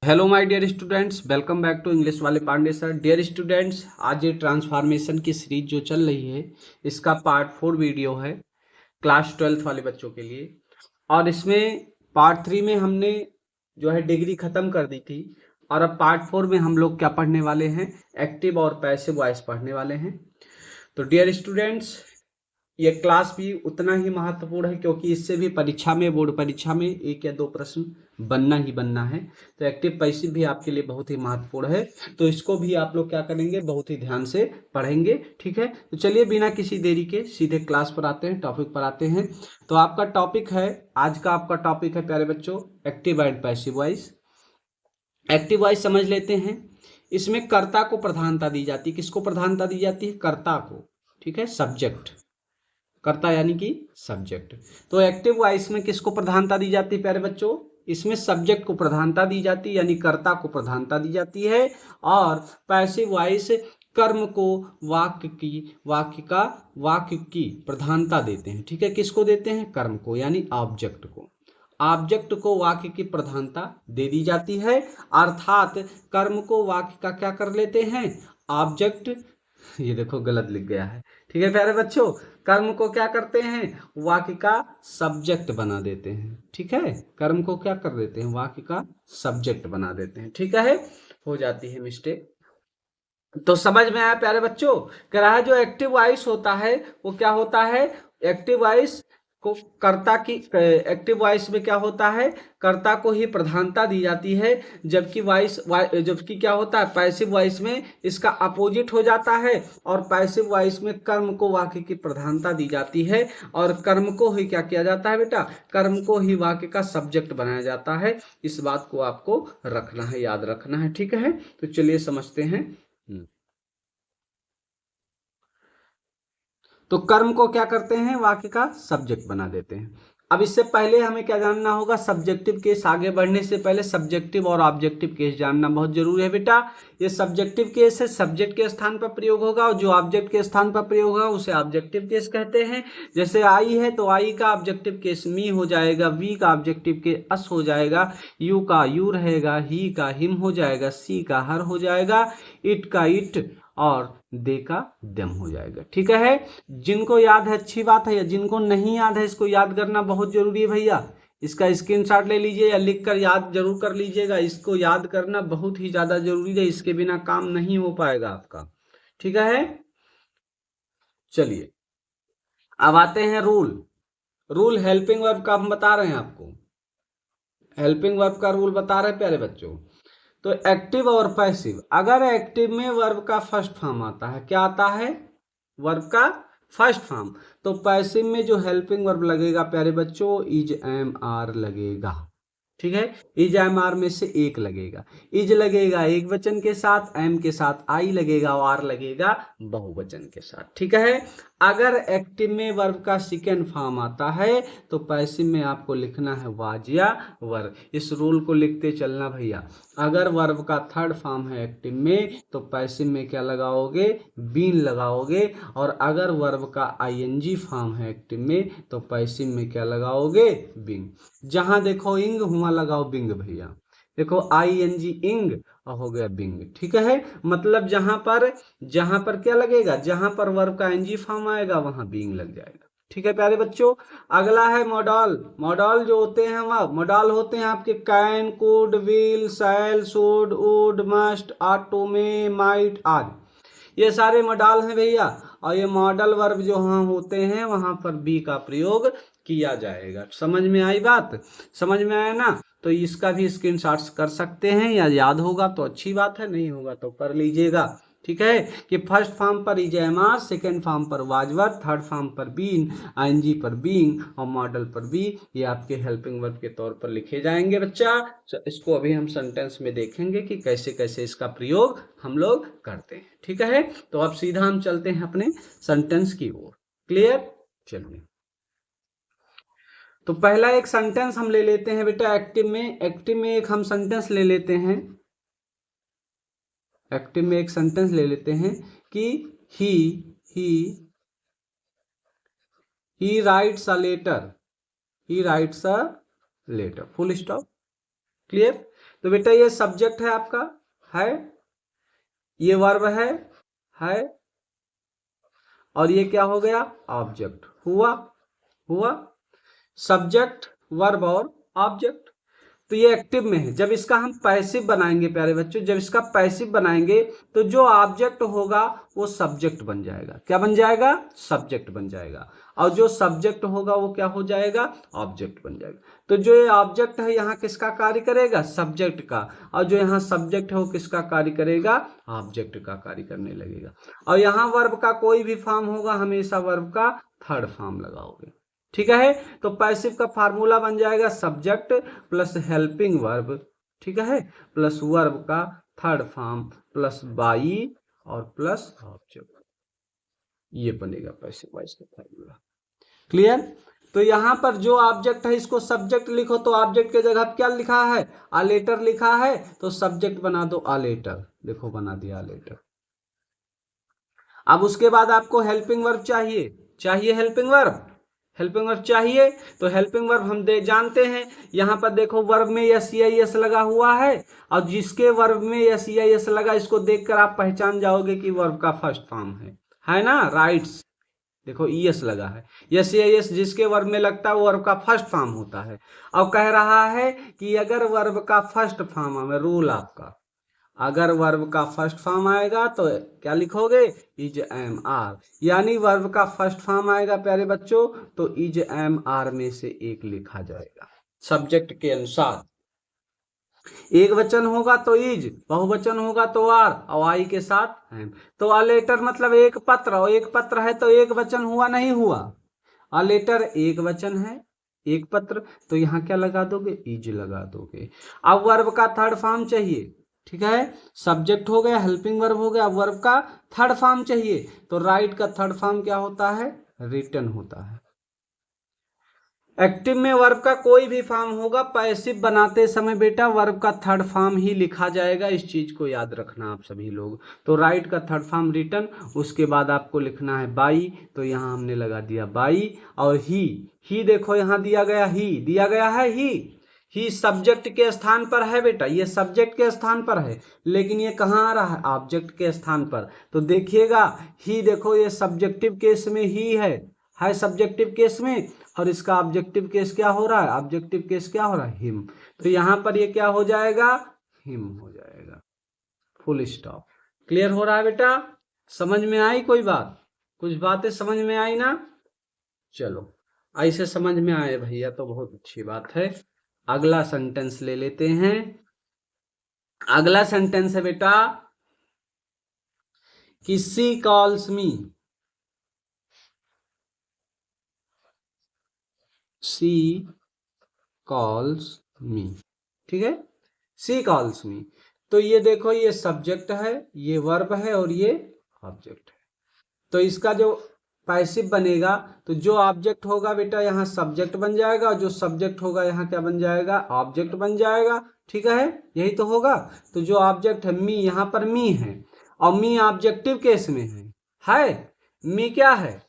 Hello my dear students, welcome back to English वाले Pandey sir. Dear students, आज ये transformation की सीरीज जो चल रही है इसका पार्ट 4 वीडियो है क्लास 12th वाले बच्चों के लिए। और इसमें पार्ट 3 में हमने जो है डिग्री खत्म कर दी थी और अब पार्ट 4 में हम लोग क्या पढ़ने वाले हैं, एक्टिव और पैसिव वॉइस पढ़ने वाले हैं। तो डियर स्टूडेंट्स, ये क्लास भी उतना ही महत्वपूर्ण है क्योंकि इससे भी परीक्षा में, बोर्ड परीक्षा में 1 या 2 प्रश्न बनना ही बनना है। तो एक्टिव पैसिव भी आपके लिए बहुत ही महत्वपूर्ण है, तो इसको भी आप लोग क्या करेंगे, बहुत ही ध्यान से पढ़ेंगे। ठीक है, तो चलिए बिना किसी देरी के सीधे क्लास पर आते हैं, टॉपिक पर आते हैं। तो आपका टॉपिक है, आज का आपका टॉपिक है प्यारे बच्चों, active and passive voice. Active voice समझ लेते हैं। इसमें कर्ता को प्रधानता दी जाती है। किसको प्रधानता दी जाती है? कर्ता को। ठीक है, सब्जेक्ट, कर्ता यानी कि सब्जेक्ट। तो एक्टिव वॉइस में किसको प्रधानता दी जाती है प्यारे बच्चों? इसमें सब्जेक्ट को प्रधानता दी जाती है, यानी कर्ता को प्रधानता दी जाती है। और पैसिव वॉइस कर्म को, वाक्य की प्रधानता देते हैं। ठीक है, किसको देते हैं? कर्म को, यानी ऑब्जेक्ट को। ऑब्जेक्ट को वाक्य की प्रधानता दे दी जाती है, अर्थात कर्म को वाक्य का क्या कर लेते हैं? ऑब्जेक्ट। ये देखो गलत लिख गया है। ठीक है प्यारे बच्चों, कर्म को क्या करते हैं? वाक्य का सब्जेक्ट बना देते हैं। ठीक है, कर्म को क्या कर देते हैं? वाक्य का सब्जेक्ट बना देते हैं। ठीक है, हो जाती है मिस्टेक। तो समझ में आया प्यारे बच्चों? कह रहा है जो एक्टिव वॉइस होता है वो क्या होता है? एक्टिव वॉइस को कर्ता की, एक्टिव वॉइस में क्या होता है? कर्ता को ही प्रधानता दी जाती है। जबकि क्या होता है पैसिव वॉइस में? इसका अपोजिट हो जाता है। और पैसिव वॉइस में कर्म को वाक्य की प्रधानता दी जाती है और कर्म को ही क्या किया जाता है बेटा? कर्म को ही वाक्य का सब्जेक्ट बनाया जाता है। इस बात को आपको रखना है, याद रखना है। ठीक है, तो चलिए समझते हैं। तो कर्म को क्या करते हैं? वाक्य का सब्जेक्ट बना देते हैं। अब इससे पहले हमें क्या जानना होगा? Subjective case. आगे बढ़ने से पहले सब्जेक्टिव और ऑब्जेक्टिव केस जानना बहुत जरूरी है बेटा। ये सब्जेक्टिव केस है, सब्जेक्ट के स्थान पर प्रयोग होगा, और जो ऑब्जेक्ट के स्थान पर प्रयोग होगा उसे ऑब्जेक्टिव केस कहते हैं। जैसे आई है तो आई का ऑब्जेक्टिव केस मी हो जाएगा, वी का ऑब्जेक्टिव केस अस हो जाएगा, यू का यू रहेगा, ही का हिम हो जाएगा, सी का हर हो जाएगा, इट का इट, और दे का देम हो जाएगा। ठीक है, जिनको याद है अच्छी बात है, या जिनको नहीं याद है इसको याद करना बहुत जरूरी है भैया। इसका स्क्रीनशॉट ले लीजिए या लिख कर याद जरूर कर लीजिएगा। इसको याद करना बहुत ही ज्यादा जरूरी है, इसके बिना काम नहीं हो पाएगा आपका। ठीक है, चलिए अब आते हैं रूल। रूल हेल्पिंग वर्ब का हम बता रहे हैं आपको, हेल्पिंग वर्ब का रूल बता रहे हैं प्यारे बच्चों। तो एक्टिव और पैसिव, अगर एक्टिव में वर्ब का फर्स्ट फॉर्म आता है, क्या आता है? वर्ब का फर्स्ट फॉर्म। तो पैसिव में जो हेल्पिंग वर्ब लगेगा प्यारे बच्चों, इज एम आर लगेगा। ठीक है, इज एम आर में से एक लगेगा। इज लगेगा एक वचन के साथ, एम के साथ आई लगेगा, और आर लगेगा बहुवचन के साथ। ठीक है, अगर एक्टिव में वर्ब का सेकेंड फॉर्म आता है तो पैसिव में आपको लिखना है वाज या वर। इस रूल को लिखते चलना भैया। अगर वर्ब का थर्ड फॉर्म है एक्टिव में तो पैसिव में क्या लगाओगे? बीन लगाओगे। और अगर वर्ब का आईएनजी फॉर्म है एक्टिव में तो पैसिव में क्या लगाओगे? बिंग। जहां देखो इंग वहां लगाओ बिंग भैया। देखो आई एन जी इंग और हो गया बिंग। ठीक है, मतलब जहां पर क्या लगेगा? जहां पर वर्ब का एनजी फॉर्म आएगा वहां बिंग लग जाएगा। ठीक है प्यारे बच्चों, अगला है मॉडल। मॉडल जो होते हैं, वह मॉडल होते हैं आपके can, could, will, shall, should, would, must, ought to, may, might आदि। ये सारे मॉडल हैं भैया। और ये मॉडल वर्ब जो वहां होते हैं वहां पर बी का प्रयोग किया जाएगा। समझ में आई बात? समझ में आया ना? तो इसका भी स्क्रीनशॉट्स कर सकते हैं, या याद होगा तो अच्छी बात है, नहीं होगा तो कर लीजिएगा। ठीक है, कि फर्स्ट फॉर्म पर is am are, second form पर वाज वर, थर्ड फॉर्म पर बीन, आईएनजी पर बीइंग और मॉडल पर बी। ये आपके हेल्पिंग वर्ब के तौर पर लिखे जाएंगे बच्चा। इसको अभी हम सेंटेंस में देखेंगे कि कैसे कैसे इसका प्रयोग हम लोग करते हैं। ठीक है, तो अब सीधा हम चलते हैं अपने सेंटेंस की ओर। क्लियर? चलिए, तो पहला एक सेंटेंस हम ले लेते हैं बेटा। एक्टिव में एक हम सेंटेंस ले लेते हैं। एक्टिव में एक सेंटेंस ले लेते हैं कि he he he writes a letter, he writes a letter, full stop. Clear? तो बेटा ये सब्जेक्ट है आपका, है, ये वर्ब है, और ये क्या हो गया, ऑब्जेक्ट। हुआ सब्जेक्ट, वर्ब और ऑब्जेक्ट। तो ये एक्टिव में है। जब इसका हम पैसिव बनाएंगे प्यारे बच्चों, जब इसका पैसिव बनाएंगे तो जो ऑब्जेक्ट होगा वो सब्जेक्ट बन जाएगा। क्या बन जाएगा, सब्जेक्ट बन जाएगा। और जो सब्जेक्ट होगा वो क्या हो जाएगा, ऑब्जेक्ट बन जाएगा। तो जो ये ऑब्जेक्ट है यहाँ किसका कार्य करेगा, सब्जेक्ट का। और जो यहाँ सब्जेक्ट है वो किसका कार्य करेगा, ऑब्जेक्ट का कार्य करने लगेगा। और यहाँ वर्ब का कोई भी फॉर्म होगा, हमेशा वर्ब का थर्ड फॉर्म लगाओगे। ठीक है। तो पैसिव का फार्मूला बन जाएगा सब्जेक्ट प्लस हेल्पिंग वर्ब, ठीक है, प्लस वर्ब का थर्ड फॉर्म प्लस बाई और प्लस ऑब्जेक्ट। ये बनेगा पैसिव वॉइस का फार्मूला। क्लियर। तो यहां पर जो ऑब्जेक्ट है इसको सब्जेक्ट लिखो, तो ऑब्जेक्ट के जगह क्या लिखा है, आलेटर लिखा है, तो सब्जेक्ट बना दो आलेटर। देखो बना दिया आलेटर। अब उसके बाद आपको हेल्पिंग वर्ब चाहिए हेल्पिंग वर्ब, हेल्पिंग वर्ब चाहिए। तो हेल्पिंग वर्ब हम जानते हैं, यहां पर देखो वर्ब में एस लगा हुआ है, और जिसके वर्ब में एस लगा इसको देखकर आप पहचान जाओगे कि वर्ब का फर्स्ट फॉर्म है ना, राइट्स। देखो ईएस लगा है, एस जिसके वर्ब में लगता है वो वर्ब का फर्स्ट फॉर्म होता है। अब कह रहा है कि अगर वर्ब का फर्स्ट फॉर्म है, रूल आपका, अगर वर्ब का फर्स्ट फॉर्म आएगा तो क्या लिखोगे, इज एम आर। यानी वर्ब का फर्स्ट फॉर्म आएगा प्यारे बच्चों तो इज एम आर में से एक लिखा जाएगा सब्जेक्ट के अनुसार। एक वचन होगा तो इज, बहुवचन होगा तो आर, और आई के साथ एम। तो अ लेटर मतलब एक पत्र, और एक पत्र है तो एक वचन हुआ नहीं हुआ, अ लेटर एक वचन है, एक पत्र, तो यहाँ क्या लगा दोगे, इज लगा दोगे। अब वर्ब का थर्ड फॉर्म चाहिए, ठीक है, सब्जेक्ट हो गया, हेल्पिंग वर्ब हो गया, वर्ब का थर्ड फॉर्म चाहिए। तो राइट का थर्ड फॉर्म क्या होता है, रिटन होता है। एक्टिव में वर्ब का कोई भी फॉर्म होगा, पैसिव बनाते समय बेटा वर्ब का थर्ड फॉर्म ही लिखा जाएगा, इस चीज को याद रखना आप सभी लोग। तो राइट का थर्ड फॉर्म रिटन, उसके बाद आपको लिखना है बाई, तो यहाँ हमने लगा दिया बाई। और ही देखो यहाँ दिया गया है ही सब्जेक्ट के स्थान पर है बेटा, ये सब्जेक्ट के स्थान पर है, लेकिन ये कहाँ आ रहा है, ऑब्जेक्ट के स्थान पर। तो देखिएगा ही, देखो ये सब्जेक्टिव केस में ही है सब्जेक्टिव केस में, और इसका ऑब्जेक्टिव केस क्या हो रहा है, ऑब्जेक्टिव केस क्या हो रहा है, हिम। तो यहां पर ये क्या हो जाएगा, हिम हो जाएगा, फुल स्टॉप। क्लियर हो रहा है बेटा, समझ में आई कोई बात, कुछ बातें समझ में आई ना। चलो ऐसे समझ में आए भैया तो बहुत अच्छी बात है। अगला सेंटेंस ले लेते हैं। अगला सेंटेंस है बेटा, कि सी कॉल्स मी, सी कॉल्स मी, ठीक है, सी कॉल्स मी। तो ये देखो ये सब्जेक्ट है, ये वर्ब है, और ये ऑब्जेक्ट है। तो इसका जो पैसिव बनेगा, तो जो ऑब्जेक्ट होगा बेटा यहाँ सब्जेक्ट बन जाएगा, और जो सब्जेक्ट होगा यहाँ क्या बन जाएगा, ऑब्जेक्ट बन जाएगा। ठीक है, यही तो होगा। तो जो ऑब्जेक्ट है मी, यहाँ पर मी है, और मी ऑब्जेक्टिव केस में है मी क्या है,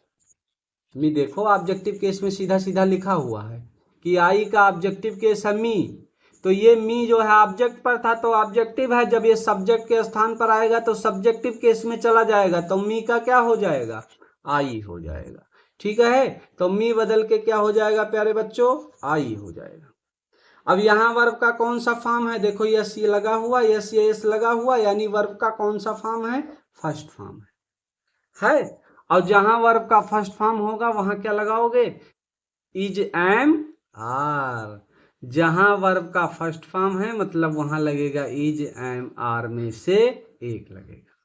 मी देखो ऑब्जेक्टिव केस में सीधा सीधा लिखा हुआ है कि आई का ऑब्जेक्टिव केस है मी। तो ये मी जो है ऑब्जेक्ट पर था तो ऑब्जेक्टिव है, जब ये सब्जेक्ट के स्थान पर आएगा तो सब्जेक्टिव केस में चला जाएगा, तो मी का क्या हो जाएगा, आई हो जाएगा। ठीक है, तो मी बदल के क्या हो जाएगा प्यारे बच्चों, आई हो जाएगा। अब यहाँ वर्ब का कौन सा फॉर्म है, देखो यस ये लगा हुआ, यस लगा हुआ, यानी वर्ब का कौन सा फॉर्म है, फर्स्ट फॉर्म है। और जहां वर्ब का फर्स्ट फॉर्म होगा वहां क्या लगाओगे, इज एम आर। जहां वर्ब का फर्स्ट फॉर्म है मतलब वहां लगेगा इज एम आर में से एक लगेगा,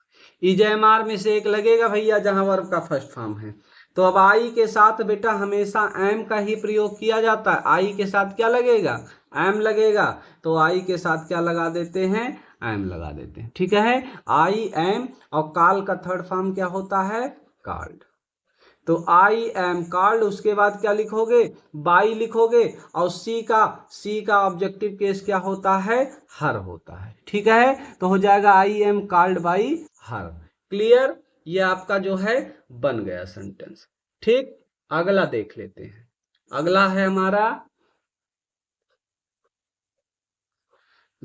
इज एम आर में से एक लगेगा भैया जहां वर्ब का फर्स्ट फॉर्म है। तो अब आई के साथ बेटा हमेशा एम का ही प्रयोग किया जाता है, आई के साथ क्या लगेगा, एम लगेगा। तो आई के साथ क्या लगा देते हैं, एम लगा देते हैं। ठीक है, आई एम, और कॉल का थर्ड फॉर्म क्या होता है, कॉल्ड। तो आई एम कॉल्ड, उसके बाद क्या लिखोगे, बाई लिखोगे, और सी का ऑब्जेक्टिव केस क्या होता है, हर होता है। ठीक है, तो हो जाएगा I am called by her. Clear, ये आपका जो है बन गया सेंटेंस। ठीक, अगला देख लेते हैं। अगला है हमारा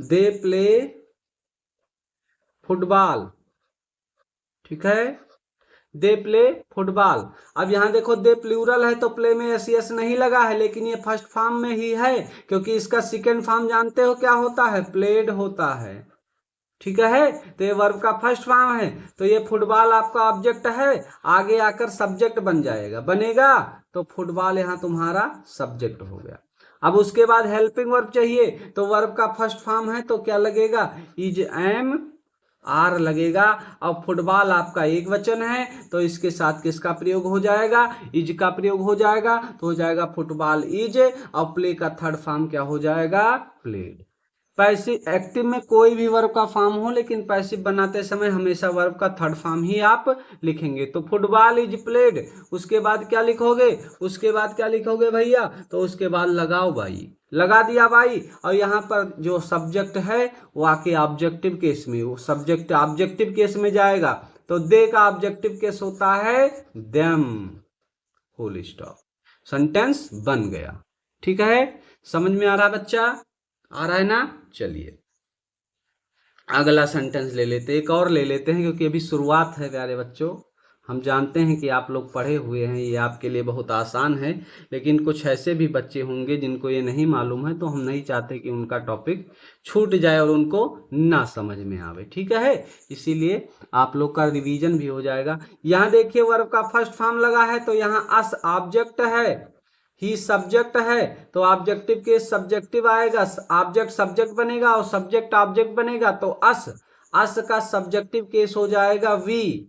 दे प्ले फुटबॉल, ठीक है, दे प्ले फुटबॉल। अब यहाँ देखो दे प्लूरल है तो प्ले में एस एस नहीं लगा है, लेकिन ये फर्स्ट फॉर्म में ही है, क्योंकि इसका सेकेंड फॉर्म जानते हो क्या होता है, प्लेड होता है, ठीक है। तो ये वर्ब का फर्स्ट फॉर्म है, तो ये फुटबॉल आपका ऑब्जेक्ट है, आगे आकर सब्जेक्ट बन जाएगा, बनेगा तो फुटबॉल यहाँ तुम्हारा सब्जेक्ट हो गया। अब उसके बाद हेल्पिंग वर्ब चाहिए, तो वर्ब का फर्स्ट फॉर्म है तो क्या लगेगा, इज एम आर लगेगा। अब फुटबॉल आपका एक वचन है तो इसके साथ किसका प्रयोग हो जाएगा, इज का प्रयोग हो जाएगा, तो हो जाएगा फुटबॉल इज। और प्ले का थर्ड फॉर्म क्या हो जाएगा, प्लेड। पैसिव एक्टिव में कोई भी वर्ब का फॉर्म हो, लेकिन पैसिव बनाते समय हमेशा वर्ब का थर्ड फॉर्म ही आप लिखेंगे। तो फुटबॉल इज प्लेड, उसके बाद क्या लिखोगे, उसके बाद क्या लिखोगे भैया, तो उसके बाद लगाओ भाई, लगा दिया भाई। और यहाँ पर जो सब्जेक्ट है वो आके ऑब्जेक्टिव केस में, वो सब्जेक्ट ऑब्जेक्टिव केस में जाएगा, तो दे का ऑब्जेक्टिव केस होता है देम, फुल स्टॉप, सेंटेंस बन गया, ठीक है। समझ में आ रहा बच्चा, आ रहा है ना। चलिए अगला सेंटेंस ले लेते, एक और ले लेते हैं, क्योंकि अभी शुरुआत है प्यारे बच्चों। हम जानते हैं कि आप लोग पढ़े हुए हैं, ये आपके लिए बहुत आसान है, लेकिन कुछ ऐसे भी बच्चे होंगे जिनको ये नहीं मालूम है, तो हम नहीं चाहते कि उनका टॉपिक छूट जाए और उनको ना समझ में आवे, ठीक है। इसीलिए आप लोग का रिवीजन भी हो जाएगा। यहाँ देखिए वर्ब का फर्स्ट फॉर्म लगा है, तो यहाँ अस ऑब्जेक्ट है, ही सब्जेक्ट है, तो ऑब्जेक्टिव के सब्जेक्टिव आएगा, ऑब्जेक्ट सब्जेक्ट बनेगा और सब्जेक्ट ऑब्जेक्ट बनेगा, तो अस, अस का सब्जेक्टिव केस हो जाएगा वी।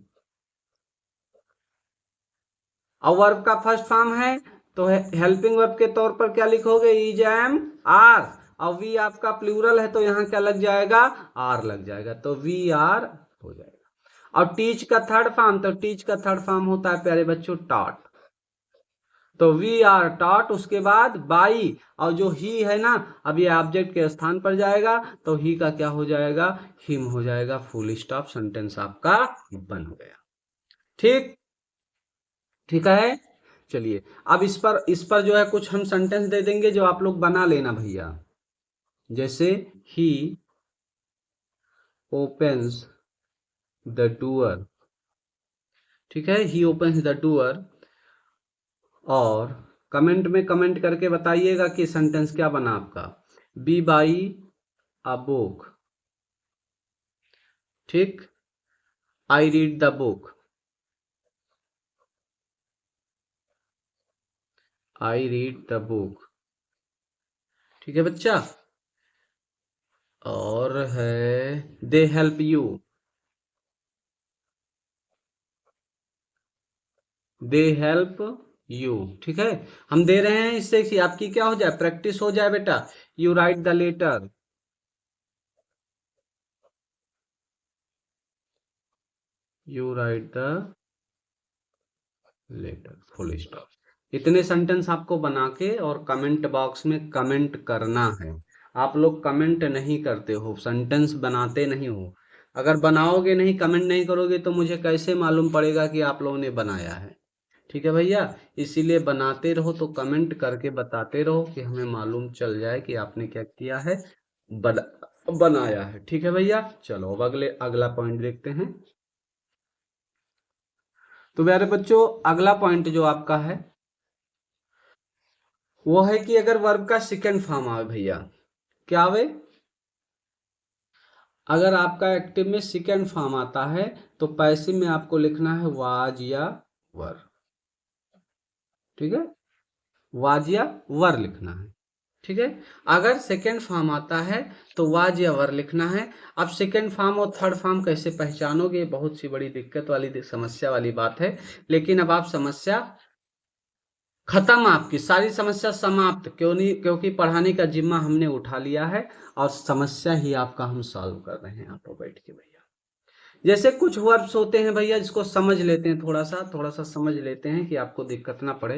और वर्ब का फर्स्ट फॉर्म है तो हेल्पिंग वर्ब के तौर पर क्या लिखोगे, इज एम आर। और वी आपका प्लूरल है तो यहाँ क्या लग जाएगा, आर लग जाएगा, तो वी आर हो जाएगा। और टीच का थर्ड फॉर्म, तो टीच का थर्ड फॉर्म होता है प्यारे बच्चों टॉट, तो वी आर टॉट, उसके बाद बाई, और जो ही है ना, अब ये ऑब्जेक्ट के स्थान पर जाएगा, तो ही का क्या हो जाएगा, हिम हो जाएगा, फुल स्टॉप, सेंटेंस आपका बन गया, ठीक, ठीक है। चलिए अब इस पर जो है कुछ हम सेंटेंस दे देंगे जो आप लोग बना लेना भैया। जैसे ही ओपन्स द डोर, ठीक है, ही ओपन्स द डोर, और कमेंट में कमेंट करके बताइएगा कि सेंटेंस क्या बना आपका, बी बाई अ बुक, ठीक, I read the book, I read the book, ठीक है बच्चा। और है they help you, they help you, ठीक है। हम दे रहे हैं इससे कि आपकी क्या हो जाए, प्रैक्टिस हो जाए बेटा। You write the letter, you write the letter, full stop. इतने सेंटेंस आपको बना के और कमेंट बॉक्स में कमेंट करना है। आप लोग कमेंट नहीं करते हो, सेंटेंस बनाते नहीं हो। अगर बनाओगे नहीं, कमेंट नहीं करोगे, तो मुझे कैसे मालूम पड़ेगा कि आप लोगों ने बनाया है, ठीक है भैया। इसीलिए बनाते रहो, तो कमेंट करके बताते रहो कि हमें मालूम चल जाए कि आपने क्या किया है, बनाया है, ठीक है भैया। चलो अब अगला पॉइंट देखते हैं। तो प्यारे बच्चों अगला पॉइंट जो आपका है वो है कि अगर वर्ब का सेकंड फॉर्म आवे भैया, क्या आवे, अगर आपका एक्टिव में सेकंड फॉर्म आता है तो पैसिव में आपको लिखना है वाज या वर, ठीक है, वाज या वर लिखना है, ठीक है। अगर सेकंड फॉर्म आता है तो वाज या वर लिखना है। अब सेकंड फॉर्म और थर्ड फॉर्म कैसे पहचानोगे, बहुत सी बड़ी दिक्कत वाली समस्या वाली बात है, लेकिन अब आप समस्या खत्म, आपकी सारी समस्या समाप्त, क्यों नहीं, क्योंकि पढ़ाने का जिम्मा हमने उठा लिया है और समस्या ही आपका हम सॉल्व कर रहे हैं यहाँ पर बैठ के भैया। जैसे कुछ वर्ब्स होते हैं भैया जिसको समझ लेते हैं, थोड़ा सा समझ लेते हैं कि आपको दिक्कत ना पड़े।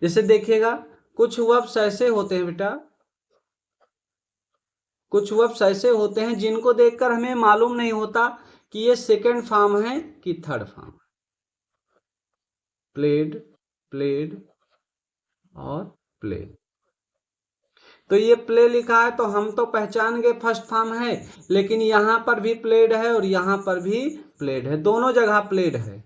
जैसे देखिएगा कुछ वर्ब्स ऐसे होते हैं बेटा, कुछ वर्ब्स ऐसे होते हैं जिनको देखकर हमें मालूम नहीं होता कि ये सेकंड फॉर्म है कि थर्ड फॉर्म, प्लेड, प्लेड और प्ले। तो ये प्ले लिखा है तो हम तो पहचान गए फर्स्ट फॉर्म है, लेकिन यहाँ पर भी प्लेड है और यहाँ पर भी प्लेड है, दोनों जगह प्लेड है।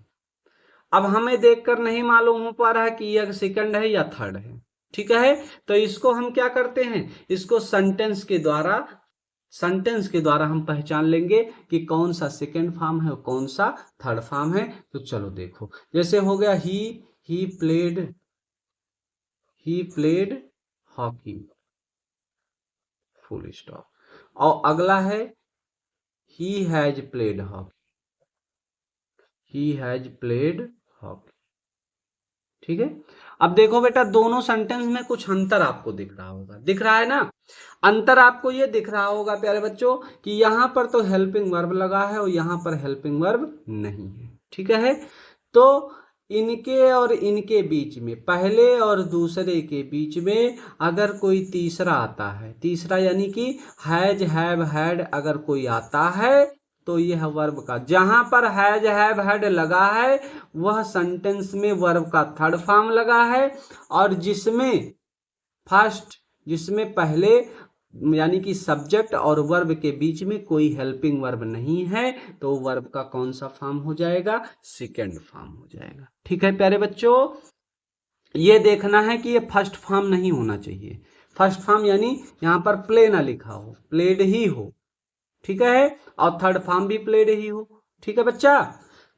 अब हमें देखकर नहीं मालूम हो पा रहा है कि यह सेकंड है या थर्ड है, ठीक है। तो इसको हम क्या करते हैं, इसको सेंटेंस के द्वारा हम पहचान लेंगे कि कौन सा सेकंड फॉर्म है और कौन सा थर्ड फॉर्म है। तो चलो देखो, जैसे हो गया he played hockey, full stop. और अगला है he has played hockey, he has played hockey, ठीक है। अब देखो बेटा, दोनों सेंटेंस में कुछ अंतर आपको दिख रहा होगा, दिख रहा है ना। अंतर आपको ये दिख रहा होगा प्यारे बच्चों कि यहाँ पर तो हेल्पिंग वर्ब लगा है और यहाँ पर हेल्पिंग वर्ब नहीं है, ठीक है। तो इनके और इनके बीच में, पहले और दूसरे के बीच में अगर कोई तीसरा आता है, तीसरा यानी कि हैज हैव हैड अगर कोई आता है, तो यह वर्ब का, जहां पर हैज हैव हैड लगा है वह सेंटेंस में वर्ब का थर्ड फॉर्म लगा है। और जिसमें पहले यानी कि सब्जेक्ट और वर्ब के बीच में कोई हेल्पिंग वर्ब नहीं है, तो वर्ब का कौन सा फॉर्म हो जाएगा, सेकंड फॉर्म हो जाएगा, ठीक है प्यारे बच्चों। ये देखना है कि ये फर्स्ट फॉर्म नहीं होना चाहिए, फर्स्ट फॉर्म यानी यहां पर प्ले ना लिखा हो, प्लेड ही हो, ठीक है। और थर्ड फॉर्म भी प्लेड ही हो, ठीक है बच्चा।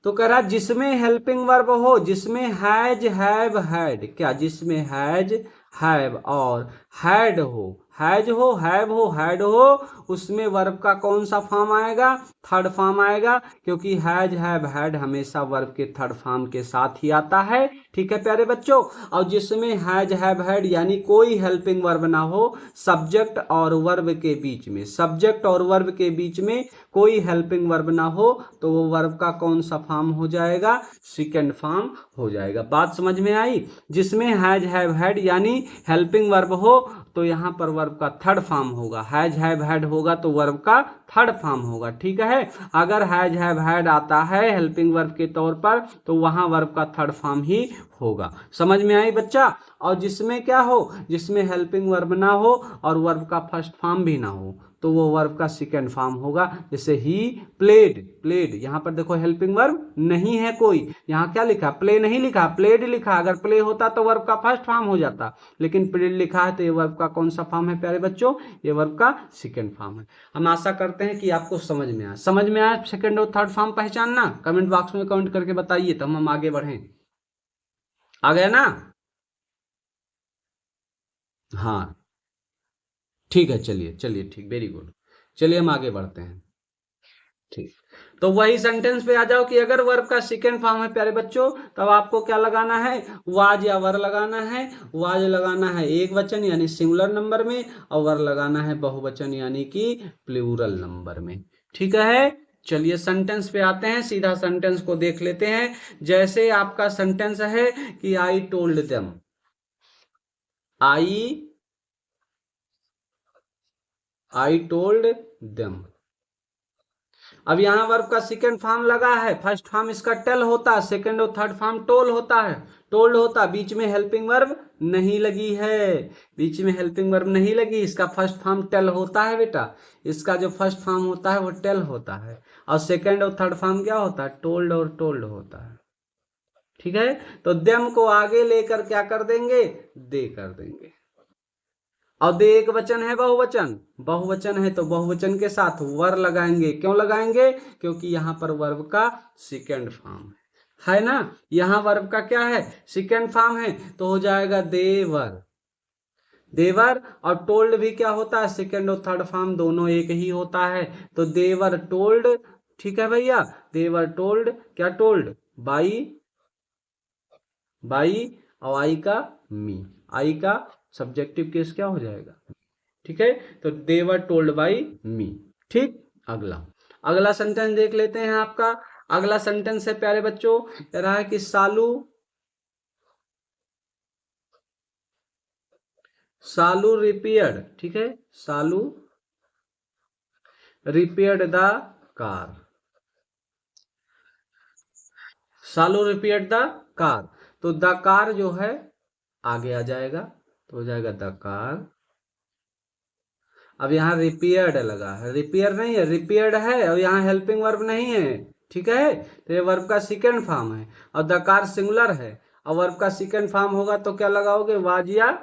तो कह रहा जिसमें हेल्पिंग वर्ब हो, जिसमें हैज हैव हैड, क्या, जिसमें हैज हैव और हैड हो, हैज हो हैव हो हैड हो, उसमें वर्ब का कौन सा फॉर्म आएगा, थर्ड फॉर्म आएगा, क्योंकि हैज हैव हैड हमेशा वर्ब के थर्ड फॉर्म के साथ ही आता है, ठीक है प्यारे बच्चों। और जिसमें हैज हैव हैड यानी कोई हेल्पिंग वर्ब ना हो, सब्जेक्ट और वर्ब के बीच में, सब्जेक्ट और वर्ब के बीच में कोई हेल्पिंग वर्ब ना हो, तो वो वर्ब का कौन सा फॉर्म हो जाएगा, सेकंड फॉर्म हो जाएगा। बात समझ में आई। जिसमें हैज हैव हैड यानी हेल्पिंग वर्ब हो, तो यहां पर वर्ब का थर्ड फॉर्म होगा, हैज हैव हैड होगा तो वर्ब का थर्ड फॉर्म होगा, ठीक है। अगर हैज हैव हैड आता है हेल्पिंग वर्ब के तौर पर, तो वहां वर्ब का थर्ड फॉर्म ही होगा। समझ में आई बच्चा। और जिसमें क्या हो, जिसमें हेल्पिंग वर्ब ना हो और वर्ब का फर्स्ट फॉर्म भी ना हो, तो वो वर्ब का सेकंड फॉर्म होगा। जैसे ही प्लेड यहां पर देखो हेल्पिंग वर्ब नहीं है कोई, यहां क्या लिखा, प्ले नहीं लिखा, प्लेड लिखा। अगर प्ले होता तो वर्ब का फर्स्ट फॉर्म हो जाता, लेकिन प्लेड लिखा है तो ये वर्ब का कौन सा फॉर्म है प्यारे बच्चों, ये वर्ब का सेकंड फॉर्म है। हम आशा करते हैं कि आपको समझ में आया सेकंड और थर्ड फॉर्म पहचानना। कमेंट बॉक्स में कमेंट करके बताइए तो हम आगे बढ़ें। आ गया ना। हाँ ठीक है, चलिए चलिए, ठीक, वेरी गुड। चलिए हम आगे बढ़ते हैं, ठीक। तो वही सेंटेंस पे आ जाओ कि अगर वर्ब का सेकंड फॉर्म है प्यारे बच्चों, तब आपको क्या लगाना है, वाज या वर लगाना है। वाज लगाना है एक वचन यानी सिंगुलर नंबर में, और वर लगाना है बहुवचन यानी कि प्लूरल नंबर में, ठीक है। चलिए सेंटेंस पे आते हैं, सीधा सेंटेंस को देख लेते हैं। जैसे आपका सेंटेंस है कि I told them, I I told them. अब यहाँ वर्ब का सेकंड फॉर्म लगा है, फर्स्ट फॉर्म इसका टेल होता है, सेकंड और थर्ड फॉर्म टोल होता है, टोल्ड होता, बीच में हेल्पिंग वर्ब नहीं लगी है, बीच में हेल्पिंग वर्ब नहीं लगी, इसका फर्स्ट फॉर्म टेल होता है बेटा, इसका जो फर्स्ट फॉर्म होता है वो टेल होता है, और सेकंड और थर्ड फॉर्म क्या होता है, टोल्ड और टोल्ड होता है, ठीक है। तो देम को आगे लेकर क्या कर देंगे, दे कर देंगे। और दे एक वचन है बहुवचन, बहुवचन है तो बहुवचन के साथ वर लगाएंगे, क्यों लगाएंगे, क्योंकि यहां पर वर्ब का सेकंड फॉर्म है ना, यहां वर्ब का क्या है, सेकंड फॉर्म है, तो हो जाएगा देवर, देवर। और टोल्ड भी क्या होता है, सेकंड और थर्ड फॉर्म दोनों एक ही होता है, तो देवर टोल्ड, ठीक है भैया। देवर टोल्ड, क्या टोल्ड, बाई, बाई, और आई का मी, आई का सब्जेक्टिव केस क्या हो जाएगा, ठीक है। तो दे वर टोल्ड बाई मी, ठीक। अगला अगला सेंटेंस देख लेते हैं आपका। अगला सेंटेंस है प्यारे बच्चों, कह रहा है कि सालू सालू रिपेयर्ड, ठीक है, Salu repaired the car, Salu repaired the car. तो द कार जो है आगे आ जाएगा, तो हो जाएगा द कार अब यहाँ रिपेयर्ड लगा है, रिपेयर नहीं है, रिपेयर्ड है, और यहाँ हेल्पिंग वर्ब नहीं है, ठीक है। तो ये वर्ब का सेकंड फॉर्म है, और द कार सिंगुलर है, और वर्ब का सेकंड फॉर्म होगा तो क्या लगाओगे, वाज या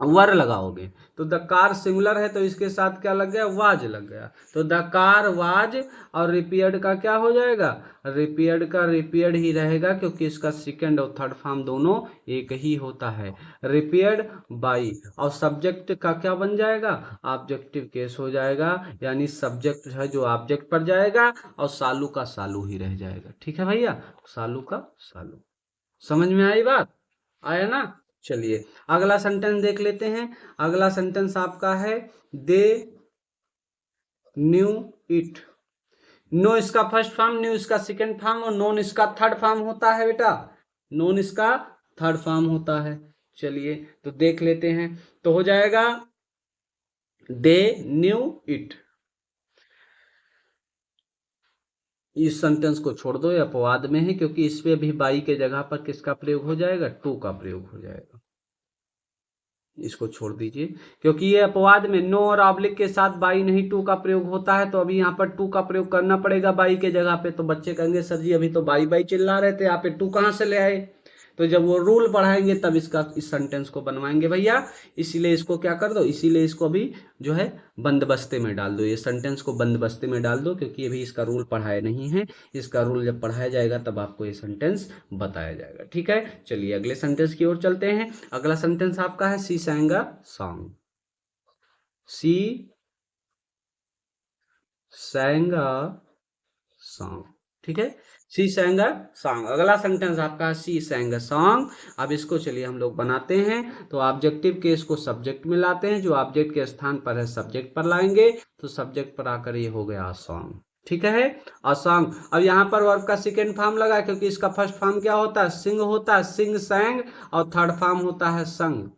वर लगाओगे। तो द कार सिंगुलर है तो इसके साथ क्या लग गया, वाज लग गया। तो द कार वाज, और रिपेयर्ड का क्या हो जाएगा, रिपेयर्ड का रिपेयर्ड ही रहेगा, क्योंकि इसका सेकंड और थर्ड फॉर्म दोनों एक ही होता है, रिपेयर्ड बाई। और सब्जेक्ट का क्या बन जाएगा, ऑब्जेक्टिव केस हो जाएगा, यानी सब्जेक्ट है जो ऑब्जेक्ट पर जाएगा, और सालू का सालू ही रह जाएगा। ठीक है भैया, सालू का सालू। समझ में आई बात, आया ना। चलिए अगला सेंटेंस देख लेते हैं। अगला सेंटेंस आपका है दे न्यू इट। नो इसका फर्स्ट फॉर्म, न्यू इसका सेकंड फॉर्म, और नोन इसका थर्ड फॉर्म होता है बेटा, नोन इसका थर्ड फॉर्म होता है। चलिए तो देख लेते हैं, तो हो जाएगा दे न्यू इट। इस सेंटेंस को छोड़ दो, ये अपवाद में है, क्योंकि इसमें भी बाई के जगह पर किसका प्रयोग हो जाएगा, टू का प्रयोग हो जाएगा। इसको छोड़ दीजिए, क्योंकि ये अपवाद में नो और ऑब्लिक के साथ बाई नहीं टू का प्रयोग होता है, तो अभी यहाँ पर टू का प्रयोग करना पड़ेगा बाई के जगह पे। तो बच्चे कहेंगे सर जी अभी तो बाई बाई चिल्ला रहे थे, यहाँ पे टू कहाँ से ले आए। तो जब वो रूल पढ़ाएंगे तब इसका इस सेंटेंस को बनवाएंगे भैया। इसीलिए इसको क्या कर दो, इसीलिए इसको अभी जो है बंदबस्ते में डाल दो, ये सेंटेंस को बंदबस्ते में डाल दो, क्योंकि अभी इसका रूल पढ़ाया नहीं है। इसका रूल जब पढ़ाया जाएगा तब आपको ये सेंटेंस बताया जाएगा। ठीक है, चलिए अगले सेंटेंस की ओर चलते हैं। अगला सेंटेंस आपका है सी sang a song। C sang a song, ठीक है, सी sang a song। अगला सेंटेंस आपका है सी sang a song। अब इसको चलिए हम लोग बनाते हैं। तो ऑब्जेक्टिव केस को सब्जेक्ट में लाते हैं, जो ऑब्जेक्ट के स्थान पर है सब्जेक्ट पर लाएंगे, तो सब्जेक्ट पर आकर ये हो गया सॉन्ग। ठीक है, अ सॉन्ग। अब यहाँ पर वर्ब का सेकेंड फॉर्म लगा, क्योंकि इसका फर्स्ट फॉर्म क्या होता है, सिंग होता है, सिंग sang, और थर्ड फॉर्म होता है संग।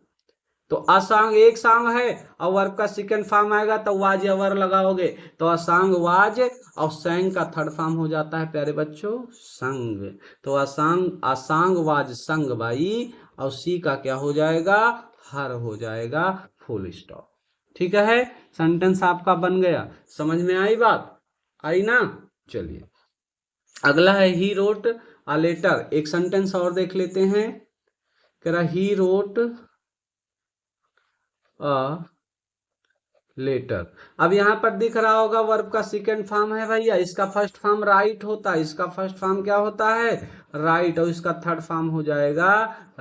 तो असंग एक सांग है, और वर्ब का सेकंड फॉर्म आएगा तो वाज या वर लगाओगे, तो असंग वाज, और संग का थर्ड फॉर्म हो जाता है प्यारे बच्चों संग। तो असंग असंग वाज संग बाई, और सी का क्या हो जाएगा, हर हो जाएगा, फुल स्टॉप। ठीक है, सेंटेंस आपका बन गया। समझ में आई बात, आई ना। चलिए अगला है ही रोट अ लेटर। एक सेंटेंस और देख लेते हैं। कह रहा ही रोट लेटर। अब यहाँ पर दिख रहा होगा वर्ब का सेकंड फॉर्म है भैया, इसका फर्स्ट फॉर्म राइट होता है, इसका फर्स्ट फॉर्म क्या होता है, राइट, और इसका थर्ड फॉर्म हो जाएगा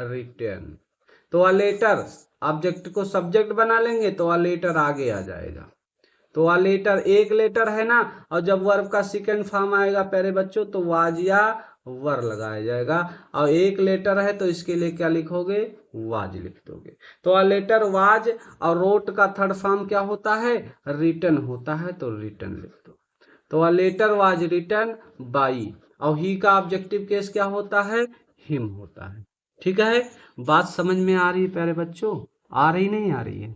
रिटर्न। तो अ लेटर, ऑब्जेक्ट को सब्जेक्ट बना लेंगे तो अ लेटर आगे आ जाएगा। तो अ लेटर एक लेटर है ना, और जब वर्ब का सेकंड फॉर्म आएगा प्यारे बच्चों तो वाज या वर लगाया जाएगा, और एक लेटर है तो इसके लिए क्या लिखोगे, वाज लिख दोगे। तो अ लेटर वाज, और रोट का थर्ड फॉर्म क्या होता है, रिटन होता है, तो रिटन लिख दो। तो a letter was written by, और ही का ऑब्जेक्टिव केस क्या होता है, हिम होता है। ठीक है, बात समझ में आ रही है प्यारे बच्चों, आ रही नहीं आ रही है,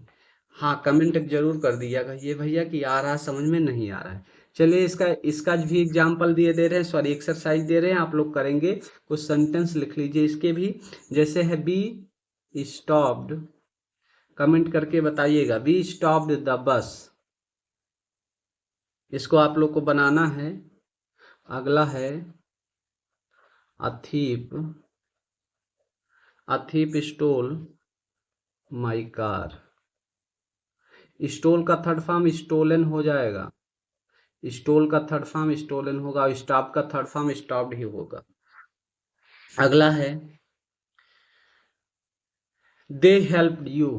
हाँ कमेंट जरूर कर दिया ये भैया कि आ रहा है, समझ में नहीं आ रहा है। चलिए इसका इसका भी एग्जाम्पल दिए दे रहे हैं, सॉरी एक्सरसाइज दे रहे हैं, आप लोग करेंगे। कुछ सेंटेंस लिख लीजिए इसके भी, जैसे है बी स्टॉप्ड, कमेंट करके बताइएगा, बी स्टॉप्ड द बस, इसको आप लोग को बनाना है। अगला है अथीप, अथीप स्टोल माई कार। स्टोल का थर्ड फॉर्म स्टोलन हो जाएगा, स्टोल का थर्ड फॉर्म स्टोलन होगा, और स्टॉप का थर्ड फॉर्म स्टॉप्ड ही होगा। अगला है दे helped you,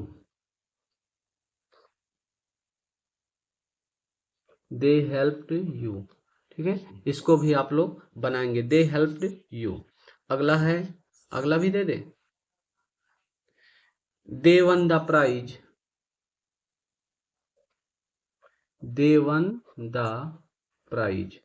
they helped you. ठीक है, इसको भी आप लोग बनाएंगे, दे हेल्प्ड यू। अगला है, अगला भी दे दे, they won the prize, they won the prize.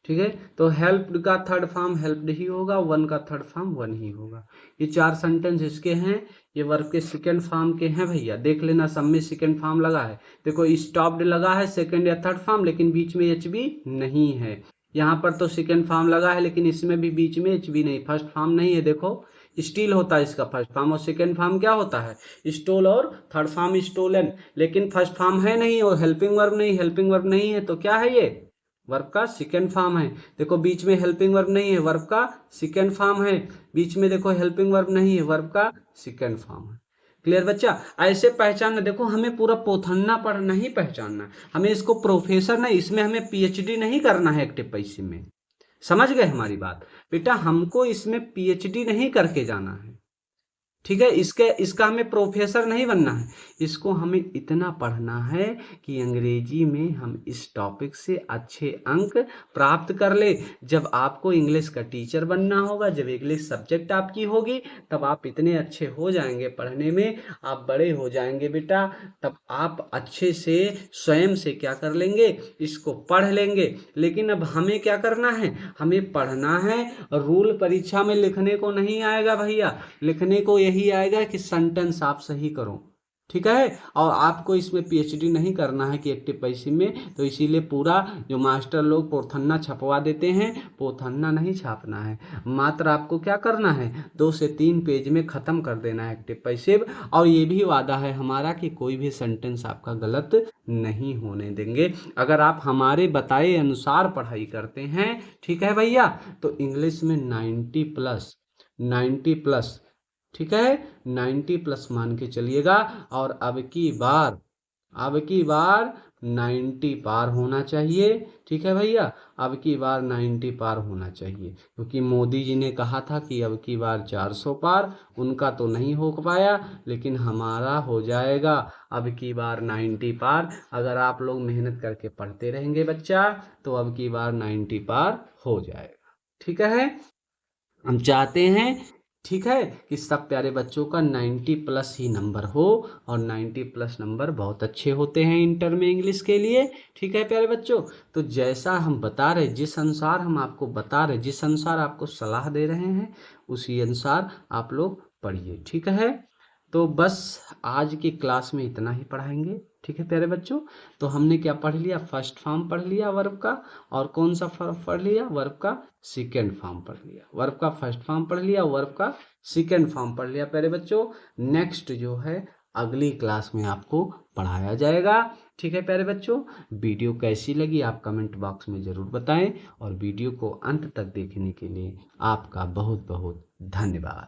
ठीक है, तो हेल्प्ड का थर्ड फॉर्म हेल्प्ड ही होगा, वन का थर्ड फॉर्म वन ही होगा। ये चार सेंटेंस इसके हैं, ये वर्ब के सेकंड फॉर्म के हैं भैया, देख लेना सब में सेकंड फॉर्म लगा है। देखो स्टॉप्ड लगा है सेकंड या थर्ड फॉर्म, लेकिन बीच में एच बी नहीं है। यहाँ पर तो सेकंड फॉर्म लगा है, लेकिन इसमें भी बीच में एच बी नहीं, फर्स्ट फॉर्म नहीं है। देखो स्टील होता है इसका फर्स्ट फॉर्म, और सेकेंड फॉर्म क्या होता है, स्टोल, और थर्ड फॉर्म स्टोलन। लेकिन फर्स्ट फॉर्म है नहीं और हेल्पिंग वर्ब नहीं, हेल्पिंग वर्ब नहीं है तो क्या है ये, वर्ब का सेकेंड फॉर्म है। देखो बीच में हेल्पिंग वर्ब नहीं है, वर्ब का सेकेंड फॉर्म है। बीच में देखो हेल्पिंग वर्ब नहीं है, वर्ब का सेकेंड फॉर्म है। क्लियर बच्चा, ऐसे पहचानना। देखो हमें पूरा पोथन्ना पढ़ना ही पहचानना, हमें इसको प्रोफेसर नहीं, इसमें हमें पीएचडी नहीं करना है एक्टिव पैसिव में। समझ गए हमारी बात बेटा, हमको इसमें पीएचडी नहीं करके जाना है, ठीक है। इसका हमें प्रोफेसर नहीं बनना है, इसको हमें इतना पढ़ना है कि अंग्रेजी में हम इस टॉपिक से अच्छे अंक प्राप्त कर ले। जब आपको इंग्लिश का टीचर बनना होगा, जब इंग्लिश सब्जेक्ट आपकी होगी, तब आप इतने अच्छे हो जाएंगे पढ़ने में, आप बड़े हो जाएंगे बेटा, तब आप अच्छे से स्वयं से क्या कर लेंगे, इसको पढ़ लेंगे। लेकिन अब हमें क्या करना है, हमें पढ़ना है। रूल परीक्षा में लिखने को नहीं आएगा भैया, लिखने को यही आएगा कि सेंटेंस आप सही करो, ठीक है। और आपको इसमें पीएचडी नहीं करना है कि एक्टिव पैसिव में, तो इसीलिए पूरा जो मास्टर लोग पोथन्ना छपवा देते हैं, पोथन्ना नहीं छापना है, मात्र आपको क्या करना है, 2 से 3 पेज में ख़त्म कर देना है एक्टिव पैसिव। और ये भी वादा है हमारा कि कोई भी सेंटेंस आपका गलत नहीं होने देंगे, अगर आप हमारे बताए अनुसार पढ़ाई करते हैं, ठीक है भैया। तो इंग्लिश में 90 प्लस, ठीक है, 90 प्लस मान के चलिएगा। और अब की बार 90 पार होना चाहिए, ठीक है भैया, अब की बार 90 पार होना चाहिए, क्योंकि मोदी जी ने कहा था कि अब की बार 400 पार, उनका तो नहीं हो पाया, लेकिन हमारा हो जाएगा अब की बार 90 पार। अगर आप लोग मेहनत करके पढ़ते रहेंगे बच्चा, तो अब की बार 90 पार हो जाएगा, ठीक है। हम चाहते हैं, ठीक है, कि सब प्यारे बच्चों का 90 प्लस ही नंबर हो, और 90 प्लस नंबर बहुत अच्छे होते हैं इंटर में इंग्लिश के लिए, ठीक है प्यारे बच्चों। तो जैसा हम बता रहे, जिस अनुसार हम आपको बता रहे, जिस अनुसार आपको सलाह दे रहे हैं, उसी अनुसार आप लोग पढ़िए, ठीक है। तो बस आज की क्लास में इतना ही पढ़ाएंगे, ठीक है प्यारे बच्चों। तो हमने क्या पढ़ लिया, फर्स्ट फॉर्म पढ़ लिया वर्ब का, और कौन सा फॉर्म पढ़ लिया, वर्ब का सेकेंड फॉर्म पढ़ लिया। वर्ब का फर्स्ट फॉर्म पढ़ लिया, वर्ब का सेकेंड फॉर्म पढ़ लिया प्यारे बच्चों। नेक्स्ट जो है अगली क्लास में आपको पढ़ाया जाएगा, ठीक है प्यारे बच्चों। वीडियो कैसी लगी आप कमेंट बॉक्स में ज़रूर बताएं, और वीडियो को अंत तक देखने के लिए आपका बहुत बहुत धन्यवाद।